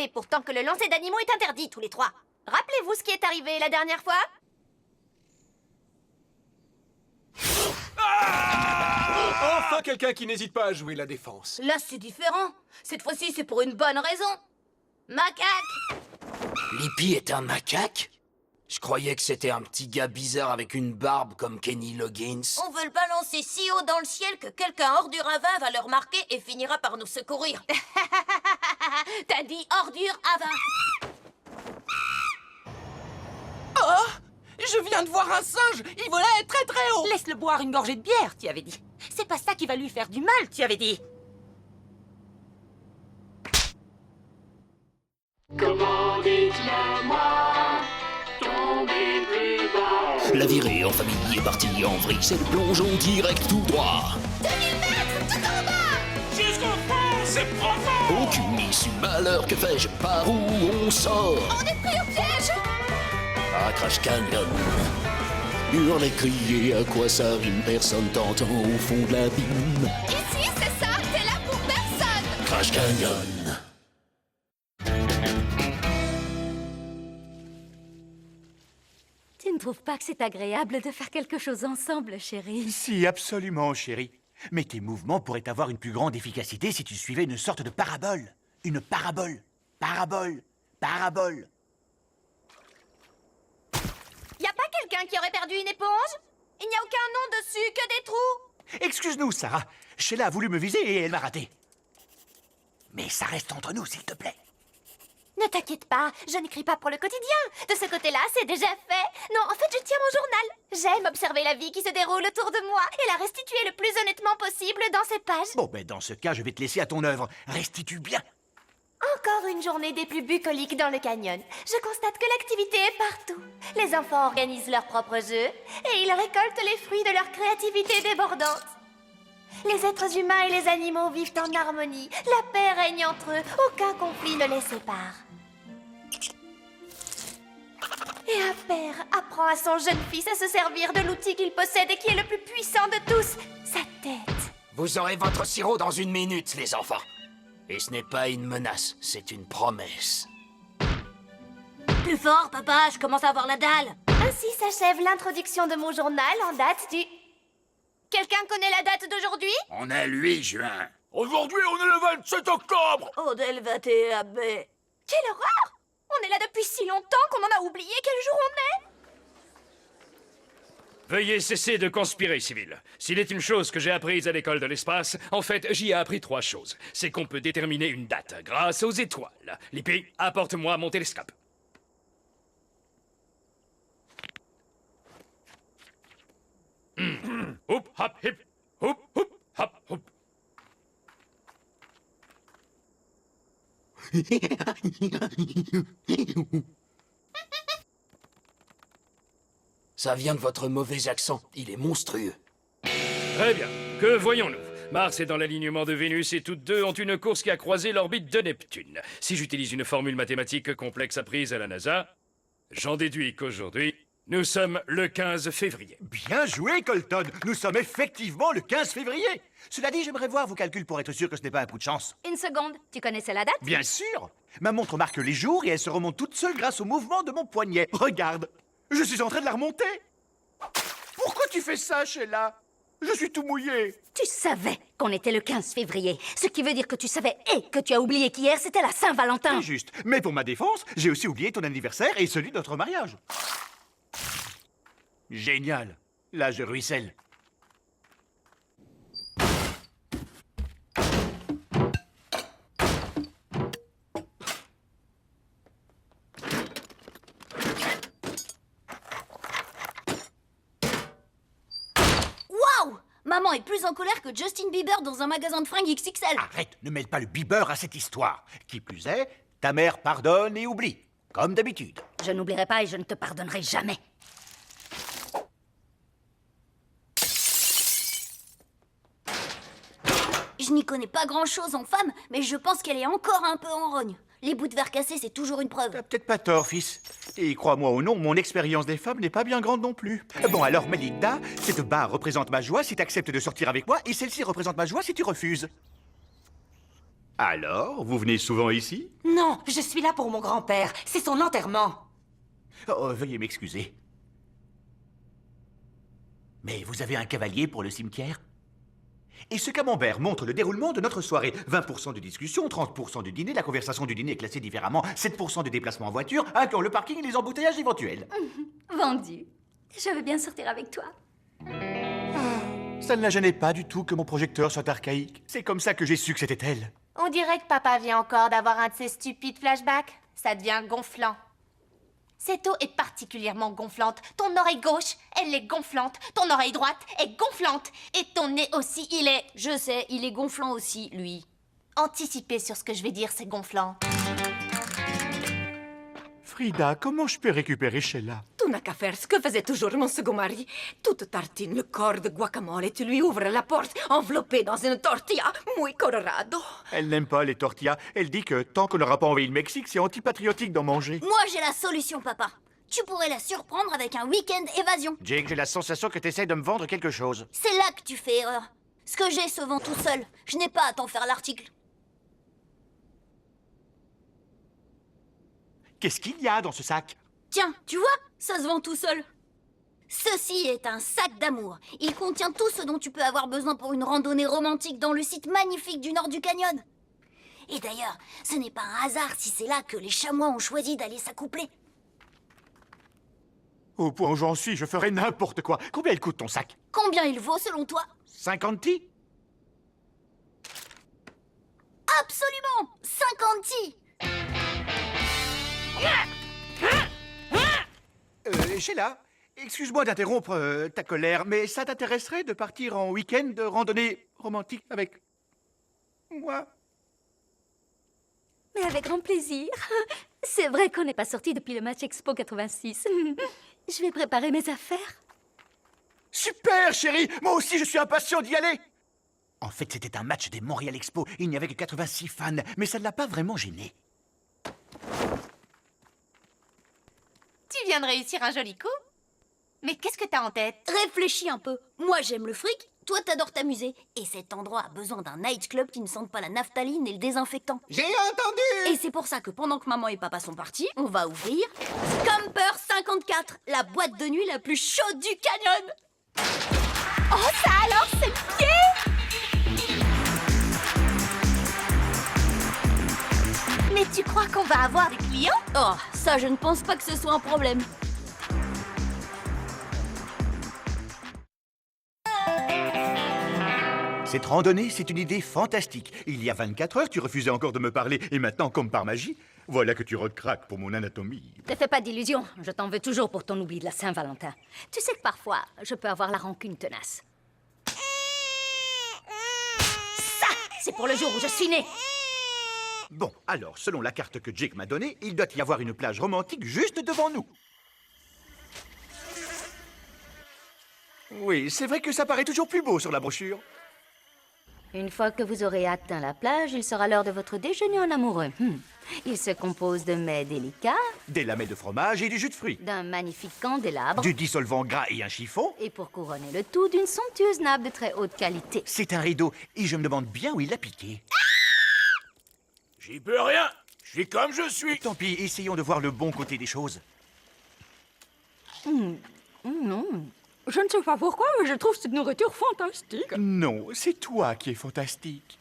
savez pourtant que le lancer d'animaux est interdit, tous les trois. Rappelez-vous ce qui est arrivé la dernière fois? Enfin quelqu'un qui n'hésite pas à jouer la défense. Là, c'est différent. Cette fois-ci, c'est pour une bonne raison. Macaque! Lippy est un macaque? Je croyais que c'était un petit gars bizarre avec une barbe comme Kenny Loggins. On veut le balancer si haut dans le ciel que quelqu'un hors du ravin va le remarquer et finira par nous secourir. T'as dit ordure à vin. Oh! Je viens de voir un singe! Il volait très très haut! Laisse-le boire une gorgée de bière, tu avais dit. C'est pas ça qui va lui faire du mal, tu avais dit. La virée en famille est partie en vrille, c'est le plongeon direct tout droit. 2000 mètres, tout en bas! Jusqu'au fond, c'est profond! Aucune issue, malheur, que fais-je? Par où on sort? On est pris au piège! À Crash Canyon. Hurler, crier, à quoi ça rime? Personne t'entend au fond de l'abîme. Ici, c'est ça, t'es là pour personne! Crash Canyon. Tu ne trouves pas que c'est agréable de faire quelque chose ensemble, chérie? Si, absolument, chérie. Mais tes mouvements pourraient avoir une plus grande efficacité si tu suivais une sorte de parabole. Une parabole. Parabole. Parabole. Y a pas quelqu'un qui aurait perdu une éponge? Il n'y a aucun nom dessus, que des trous! Excuse-nous, Sarah. Sheila a voulu me viser et elle m'a raté. Mais ça reste entre nous, s'il te plaît. Ne t'inquiète pas, je n'écris pas pour le quotidien. De ce côté-là, c'est déjà fait. Non, en fait, je tiens mon journal. J'aime observer la vie qui se déroule autour de moi et la restituer le plus honnêtement possible dans ces pages. Bon, ben dans ce cas, je vais te laisser à ton œuvre. Restitue bien. Encore une journée des plus bucoliques dans le canyon. Je constate que l'activité est partout. Les enfants organisent leurs propres jeux et ils récoltent les fruits de leur créativité débordante. Les êtres humains et les animaux vivent en harmonie. La paix règne entre eux. Aucun conflit ne les sépare. Et un père apprend à son jeune fils à se servir de l'outil qu'il possède et qui est le plus puissant de tous, sa tête. Vous aurez votre sirop dans 1 minute, les enfants. Et ce n'est pas une menace, c'est une promesse. Plus fort, papa, je commence à avoir la dalle. Ainsi s'achève l'introduction de mon journal en date du... Quelqu'un connaît la date d'aujourd'hui? On est le 8 juin. Aujourd'hui, on est le 27 octobre. Odel 21 B. Quelle horreur! On est là depuis si longtemps qu'on en a oublié quel jour on est. Veuillez cesser de conspirer, civil. S'il est une chose que j'ai apprise à l'école de l'espace, en fait, j'y ai appris 3 choses. C'est qu'on peut déterminer une date grâce aux étoiles. Lippy, apporte-moi mon télescope. Houp, hop, hip. Houp, houp, hop, houp. Ça vient de votre mauvais accent, il est monstrueux. Très bien. Que voyons-nous? Mars est dans l'alignement de Vénus et toutes deux ont une course qui a croisé l'orbite de Neptune. Si j'utilise une formule mathématique complexe apprise à la NASA, j'en déduis qu'aujourd'hui, nous sommes le 15 février. Bien joué, Colton. Nous sommes effectivement le 15 février. Cela dit, j'aimerais voir vos calculs pour être sûr que ce n'est pas un coup de chance. Une seconde, tu connaissais la date? Bien sûr. Ma montre marque les jours et elle se remonte toute seule grâce au mouvement de mon poignet. Regarde. Je suis en train de la remonter. Pourquoi tu fais ça, Sheila? Je suis tout mouillé. Tu savais qu'on était le 15 février. Ce qui veut dire que tu savais et que tu as oublié qu'hier, c'était la Saint-Valentin. C'est juste. Mais pour ma défense, j'ai aussi oublié ton anniversaire et celui de notre mariage. Génial. Là, je ruisselle. Waouh! Maman est plus en colère que Justin Bieber dans un magasin de fringues XXL. Arrête, ne mêle pas le Bieber à cette histoire. Qui plus est, ta mère pardonne et oublie. Comme d'habitude. Je n'oublierai pas et je ne te pardonnerai jamais. Je n'y connais pas grand-chose en femme, mais je pense qu'elle est encore un peu en rogne. Les bouts de verre cassés, c'est toujours une preuve. T'as peut-être pas tort, fils. Et crois-moi ou non, mon expérience des femmes n'est pas bien grande non plus. Bon, alors, Melinda, cette barre représente ma joie si t'acceptes de sortir avec moi, et celle-ci représente ma joie si tu refuses. Alors, vous venez souvent ici? Non, je suis là pour mon grand-père. C'est son enterrement. Oh, veuillez m'excuser. Mais vous avez un cavalier pour le cimetière? Et ce camembert montre le déroulement de notre soirée. 20% de discussion, 30% du dîner, la conversation du dîner est classée différemment, 7% de déplacement en voiture, incluant le parking et les embouteillages éventuels. Vendu. Je veux bien sortir avec toi. Ça ne la gênait pas du tout que mon projecteur soit archaïque. C'est comme ça que j'ai su que c'était elle. On dirait que papa vient encore d'avoir un de ces stupides flashbacks. Ça devient gonflant. Cette eau est particulièrement gonflante. Ton oreille gauche, elle est gonflante. Ton oreille droite est gonflante. Et ton nez aussi, il est... Je sais, il est gonflant aussi, lui. Anticipez sur ce que je vais dire, c'est gonflant. Frida, comment je peux récupérer Sheila? Tu n'as qu'à faire ce que faisait toujours mon second mari. Tu te tartines le corps de guacamole et tu lui ouvres la porte enveloppée dans une tortilla muy colorado. Elle n'aime pas les tortillas. Elle dit que tant qu'on n'aura pas envahi le Mexique, c'est antipatriotique d'en manger. Moi, j'ai la solution, papa. Tu pourrais la surprendre avec un week-end évasion. Jake, j'ai la sensation que tu essaies de me vendre quelque chose. C'est là que tu fais erreur. Ce que j'ai se vend tout seul. Je n'ai pas à t'en faire l'article. Qu'est-ce qu'il y a dans ce sac? Tiens, tu vois, ça se vend tout seul. Ceci est un sac d'amour. Il contient tout ce dont tu peux avoir besoin pour une randonnée romantique dans le site magnifique du nord du canyon. Et d'ailleurs, ce n'est pas un hasard si c'est là que les chamois ont choisi d'aller s'accoupler. Au point où j'en suis, je ferais n'importe quoi. Combien il coûte ton sac? Combien il vaut selon toi? 50 ti? Absolument 50 ti. Sheila, excuse-moi d'interrompre ta colère, mais ça t'intéresserait de partir en week-end de randonnée romantique avec moi? Mais avec grand plaisir. C'est vrai qu'on n'est pas sortis depuis le match Expo 86. Je vais préparer mes affaires. Super, chérie! Moi aussi, je suis impatient d'y aller! En fait, c'était un match des Montréal Expo. Il n'y avait que 86 fans, mais ça ne l'a pas vraiment gêné. Tu viens de réussir un joli coup. Mais qu'est-ce que t'as en tête? Réfléchis un peu. Moi, j'aime le fric. Toi, t'adores t'amuser. Et cet endroit a besoin d'un nightclub qui ne sente pas la naphtaline et le désinfectant. J'ai entendu! Et c'est pour ça que pendant que maman et papa sont partis, on va ouvrir Scamper 54, la boîte de nuit la plus chaude du canyon. Oh, ça alors, c'est le pied! Mais tu crois qu'on va avoir des clients? Oh, ça, je ne pense pas que ce soit un problème. Cette randonnée, c'est une idée fantastique. Il y a 24 heures, tu refusais encore de me parler, et maintenant, comme par magie, voilà que tu recraques pour mon anatomie. Te fais pas d'illusions, je t'en veux toujours pour ton oubli de la Saint-Valentin. Tu sais que parfois, je peux avoir la rancune tenace. Ça, c'est pour le jour où je suis née. Bon, alors, selon la carte que Jake m'a donnée, il doit y avoir une plage romantique juste devant nous. Oui, c'est vrai que ça paraît toujours plus beau sur la brochure. Une fois que vous aurez atteint la plage, il sera l'heure de votre déjeuner en amoureux. Il se compose de mets délicats, Des lamelles de fromage et du jus de fruits. d'un magnifique candélabre, Du dissolvant gras et un chiffon. et pour couronner le tout, d'une somptueuse nappe de très haute qualité. C'est un rideau, et je me demande bien où il l'a piqué. J'y peux rien. Je suis comme je suis. Tant pis, essayons de voir le bon côté des choses. Non. Je ne sais pas pourquoi, mais je trouve cette nourriture fantastique. Non, c'est toi qui es fantastique.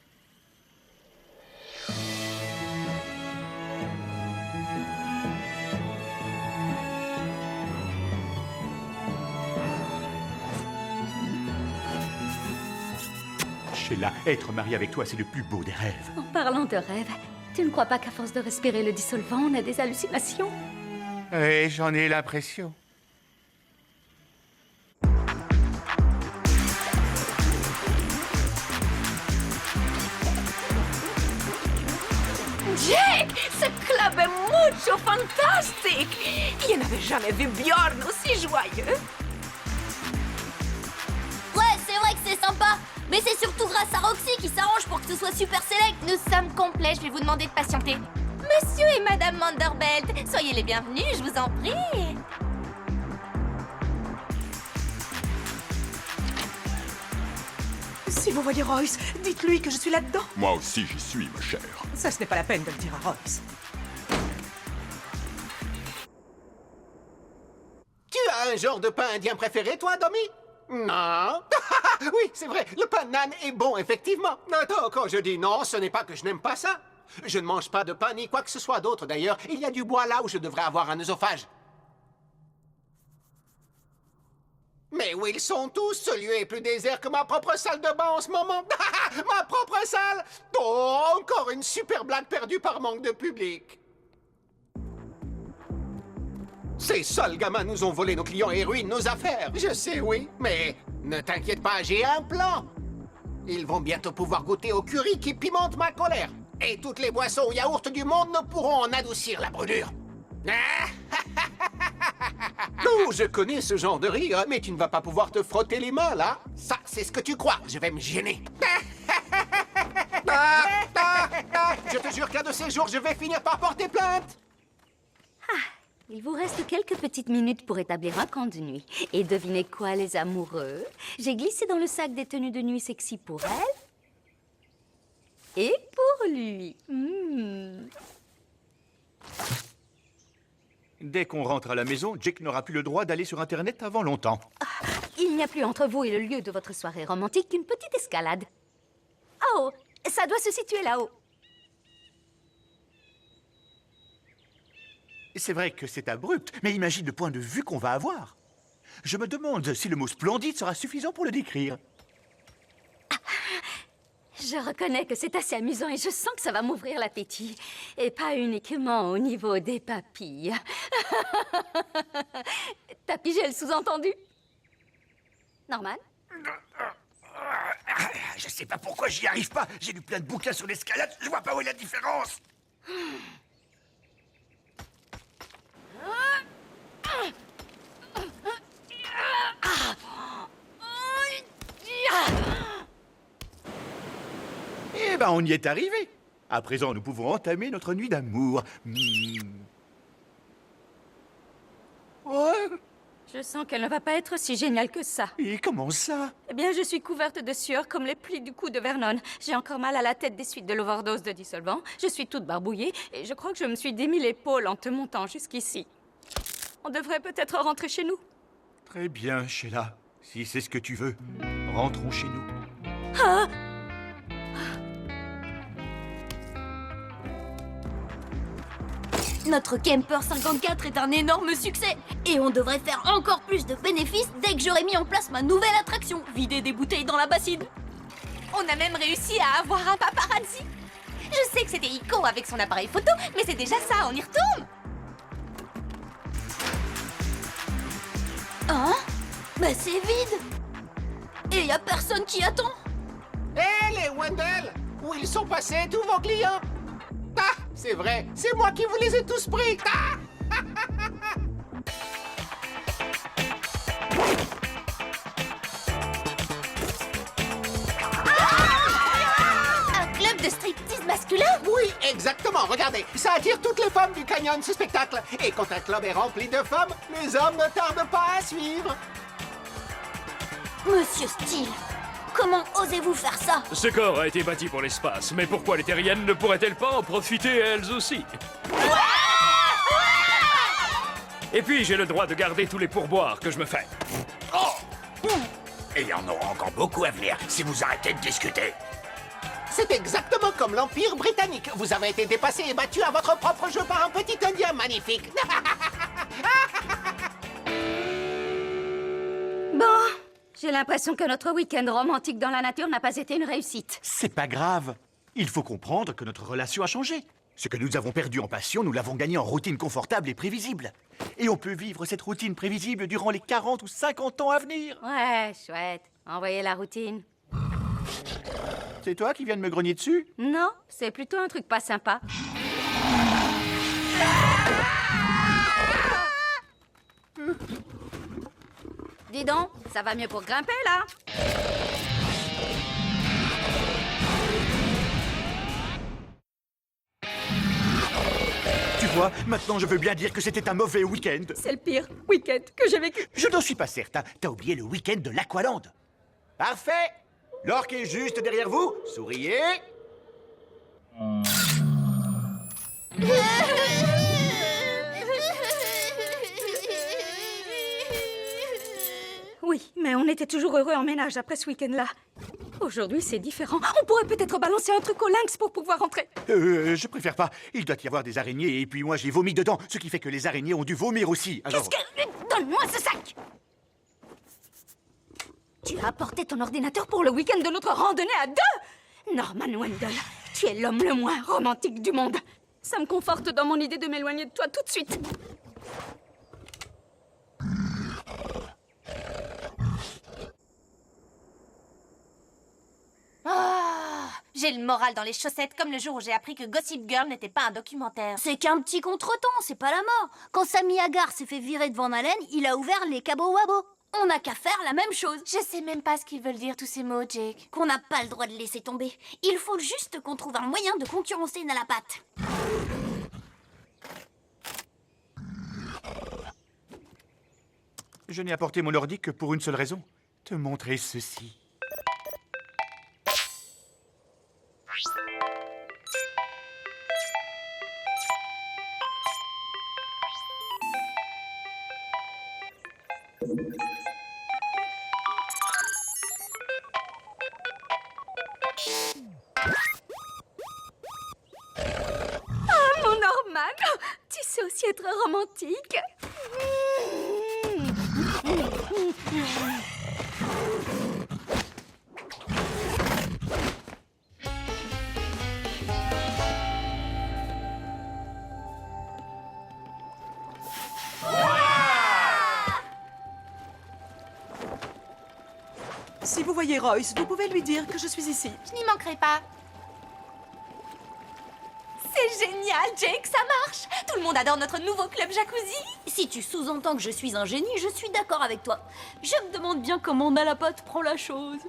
Sheila, être mariée avec toi, c'est le plus beau des rêves. En parlant de rêve, tu ne crois pas qu'à force de respirer le dissolvant, on a des hallucinations? Oui, j'en ai l'impression. Jake, ce club est mucho fantastique. Je n'avais jamais vu Bjorn aussi joyeux. Ouais, c'est vrai que c'est sympa, mais c'est surtout grâce à Roxy qui s'arrange pour que ce soit super select. Nous sommes complets, je vais vous demander de patienter. Monsieur et Madame Manderbelt, soyez les bienvenus, je vous en prie. Si vous voyez Royce, dites-lui que je suis là-dedans. Moi aussi j'y suis, ma chère. Ça, ce n'est pas la peine de le dire à Royce. Tu as un genre de pain indien préféré, toi, Domi? Non. Oui, c'est vrai, le pain nan est bon, effectivement. Attends, quand je dis non, ce n'est pas que je n'aime pas ça. Je ne mange pas de pain ni quoi que ce soit d'autre. D'ailleurs, il y a du bois là où je devrais avoir un œsophage. Mais où ils sont tous? Ce lieu est plus désert que ma propre salle de bain en ce moment. Ma propre salle! Oh, encore une super blague perdue par manque de public. Ces sales gamins nous ont volé nos clients et ruinent nos affaires. Je sais, oui, mais ne t'inquiète pas, j'ai un plan. Ils vont bientôt pouvoir goûter au curry qui pimente ma colère. Et toutes les boissons au yaourt du monde ne pourront en adoucir la brûlure. Oh, je connais ce genre de rire, mais tu ne vas pas pouvoir te frotter les mains, là. Ça, c'est ce que tu crois. Je vais me gêner. Je te jure qu'un de ces jours, je vais finir par porter plainte. Il vous reste quelques petites minutes pour établir un camp de nuit. Et devinez quoi, les amoureux? J'ai glissé dans le sac des tenues de nuit sexy pour elle. Et pour lui. Dès qu'on rentre à la maison, Jake n'aura plus le droit d'aller sur Internet avant longtemps. Il n'y a plus entre vous et le lieu de votre soirée romantique qu'une petite escalade. Oh, ça doit se situer là-haut. C'est vrai que c'est abrupt, mais imagine le point de vue qu'on va avoir. Je me demande si le mot splendide sera suffisant pour le décrire. Je reconnais que c'est assez amusant et je sens que ça va m'ouvrir l'appétit. Et pas uniquement au niveau des papilles. T'as pigé le sous-entendu? Normal? Je sais pas pourquoi j'y arrive pas. J'ai lu plein de bouquins sur l'escalade, je vois pas où est la différence. Eh ben, on y est arrivé. À présent, nous pouvons entamer notre nuit d'amour. Ouais. Je sens qu'elle ne va pas être si géniale que ça. Et comment ça? Eh bien, je suis couverte de sueur comme les plis du cou de Vernon. J'ai encore mal à la tête des suites de l'overdose de dissolvant. Je suis toute barbouillée et je crois que je me suis démis l'épaule en te montant jusqu'ici. On devrait peut-être rentrer chez nous. Très bien, Sheila. Si c'est ce que tu veux, rentrons chez nous. Ah! Notre Camper 54 est un énorme succès. Et on devrait faire encore plus de bénéfices dès que j'aurai mis en place ma nouvelle attraction. Vider des bouteilles dans la bassine. On a même réussi à avoir un paparazzi. Je sais que c'était Iko avec son appareil photo, mais c'est déjà ça, on y retourne. Hein? Bah c'est vide. Et y a personne qui attend. Hé, les Wendell! Où ils sont passés, tous vos clients? Ah, c'est vrai, c'est moi qui vous les ai tous pris! Ah! Un club de striptease masculin? Oui, exactement, regardez, ça attire toutes les femmes du canyon, ce spectacle. Et quand un club est rempli de femmes, les hommes ne tardent pas à suivre. Monsieur Steele, comment osez-vous faire ça? Ce corps a été bâti pour l'espace, mais pourquoi les terriennes ne pourraient-elles pas en profiter elles aussi? Et puis j'ai le droit de garder tous les pourboires que je me fais. Oh! Et il y en aura encore beaucoup à venir si vous arrêtez de discuter. C'est exactement comme l'Empire britannique. Vous avez été dépassé et battu à votre propre jeu par un petit Indien magnifique. Bon, j'ai l'impression que notre week-end romantique dans la nature n'a pas été une réussite. C'est pas grave. Il faut comprendre que notre relation a changé. Ce que nous avons perdu en passion, nous l'avons gagné en routine confortable et prévisible. Et on peut vivre cette routine prévisible durant les 40 ou 50 ans à venir. Ouais, chouette. Envoyez la routine. C'est toi qui viens de me grogner dessus? Non, c'est plutôt un truc pas sympa. Dis donc, ça va mieux pour grimper, là? Tu vois, maintenant je veux bien dire que c'était un mauvais week-end. C'est le pire week-end que j'ai vécu. Je n'en suis pas certain. T'as oublié le week-end de l'Aqualand. Parfait. L'orque est juste derrière vous. Souriez. Oui, mais on était toujours heureux en ménage après ce week-end-là. Aujourd'hui, c'est différent. On pourrait peut-être balancer un truc au lynx pour pouvoir rentrer. Je préfère pas. Il doit y avoir des araignées et puis moi j'ai vomi dedans, ce qui fait que les araignées ont dû vomir aussi. Alors... Qu'est-ce que... Donne-moi ce sac! Tu as apporté ton ordinateur pour le week-end de notre randonnée à deux? Norman Wendell, tu es l'homme le moins romantique du monde. Ça me conforte dans mon idée de m'éloigner de toi tout de suite. J'ai le moral dans les chaussettes comme le jour où j'ai appris que Gossip Girl n'était pas un documentaire. C'est qu'un petit contretemps, c'est pas la mort. Quand Sammy Hagar s'est fait virer de Van Halen, il a ouvert les Cabo Wabo. On n'a qu'à faire la même chose. Je sais même pas ce qu'ils veulent dire tous ces mots, Jake. Qu'on n'a pas le droit de laisser tomber. Il faut juste qu'on trouve un moyen de concurrencer Nalapat. Je n'ai apporté mon ordi que pour une seule raison. Te montrer ceci. Ah, mon Norman! Tu sais aussi être romantique. Si vous voyez Royce, vous pouvez lui dire que je suis ici. Je n'y manquerai pas. C'est génial, Jake, ça marche. Tout le monde adore notre nouveau club jacuzzi. Si tu sous-entends que je suis un génie, je suis d'accord avec toi. Je me demande bien comment Nalapat prend la chose.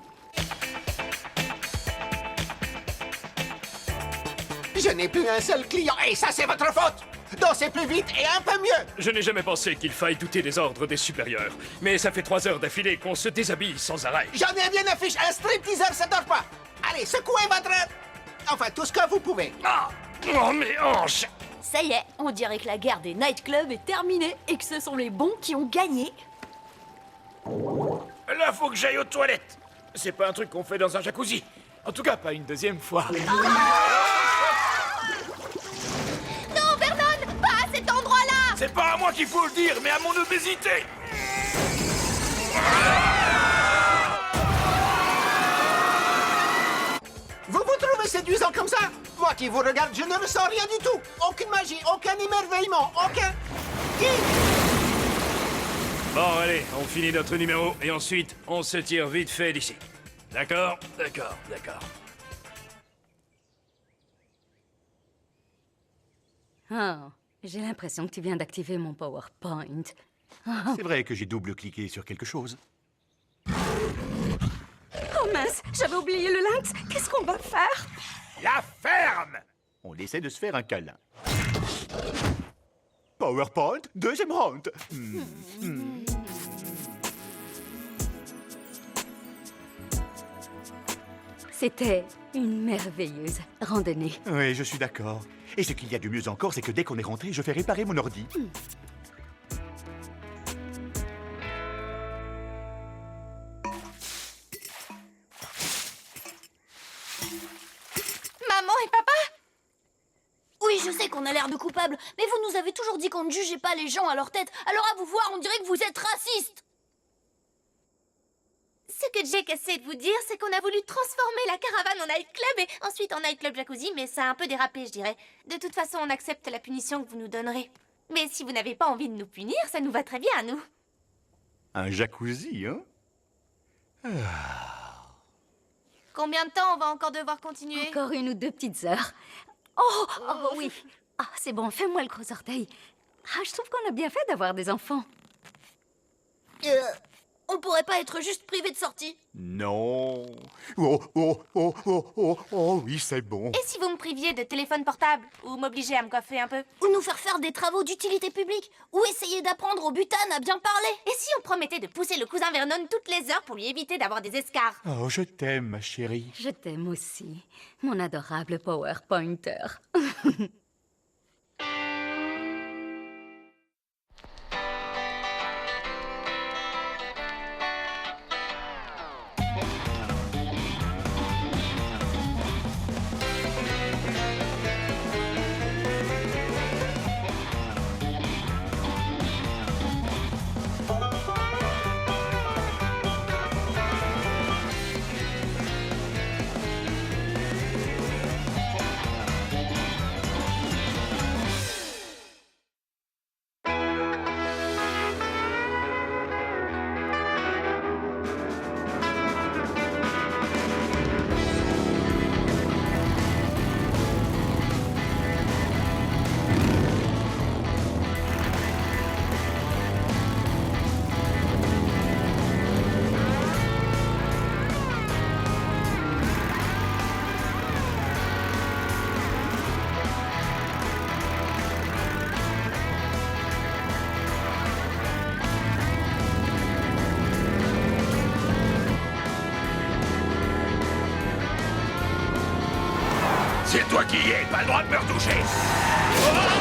Je n'ai plus un seul client et ça c'est votre faute. Dansez plus vite et un peu mieux. Je n'ai jamais pensé qu'il faille douter des ordres des supérieurs. Mais ça fait 3 heures d'affilée qu'on se déshabille sans arrêt. J'en ai bien affiché, un stripteaseur ça dort pas. Allez, secouez votre... Enfin, tout ce que vous pouvez. Ah! Oh, mes hanches! Ça y est, on dirait que la guerre des nightclubs est terminée et que ce sont les bons qui ont gagné. Là, faut que j'aille aux toilettes. C'est pas un truc qu'on fait dans un jacuzzi. En tout cas, pas une deuxième fois. Non, Vernon, pas à cet endroit-là. C'est pas à moi qu'il faut le dire, mais à mon obésité. Vous vous trouvez séduisant comme ça? Moi qui vous regarde, je ne ressens rien du tout. Aucune magie, aucun émerveillement, aucun... Bon, allez, on finit notre numéro et ensuite, on se tire vite fait d'ici. D'accord? D'accord, d'accord. Oh, j'ai l'impression que tu viens d'activer mon PowerPoint. C'est vrai que j'ai double-cliqué sur quelque chose. Oh mince, j'avais oublié le lynx. Qu'est-ce qu'on va faire? La ferme! On essaie de se faire un câlin. PowerPoint, deuxième round. C'était une merveilleuse randonnée. Oui, je suis d'accord. Et ce qu'il y a de mieux encore, c'est que dès qu'on est rentré, je fais réparer mon ordi. Maman et papa? Oui, je sais qu'on a l'air de coupables, mais vous nous avez toujours dit qu'on ne jugeait pas les gens à leur tête. Alors à vous voir, on dirait que vous êtes racistes. Ce que Jake essaie de vous dire, c'est qu'on a voulu transformer la caravane en nightclub et ensuite en nightclub jacuzzi, mais ça a un peu dérapé, je dirais. De toute façon, on accepte la punition que vous nous donnerez. Mais si vous n'avez pas envie de nous punir, ça nous va très bien à nous. Un jacuzzi, hein? Combien de temps on va encore devoir continuer? Encore 1 ou 2 petites heures. Oh, oui. Ah, c'est bon, fais-moi le gros orteil. Ah, je trouve qu'on a bien fait d'avoir des enfants. On pourrait pas être juste privé de sortie? Non. Oh, oui, c'est bon. Et si vous me priviez de téléphone portable? Ou m'obliger à me coiffer un peu? Ou nous faire des travaux d'utilité publique? Ou essayer d'apprendre au butane à bien parler? Et si on promettait de pousser le cousin Vernon toutes les heures pour lui éviter d'avoir des escarres? Oh, je t'aime, ma chérie. Je t'aime aussi, mon adorable PowerPointer. C'est toi qui y es, pas le droit de me retoucher.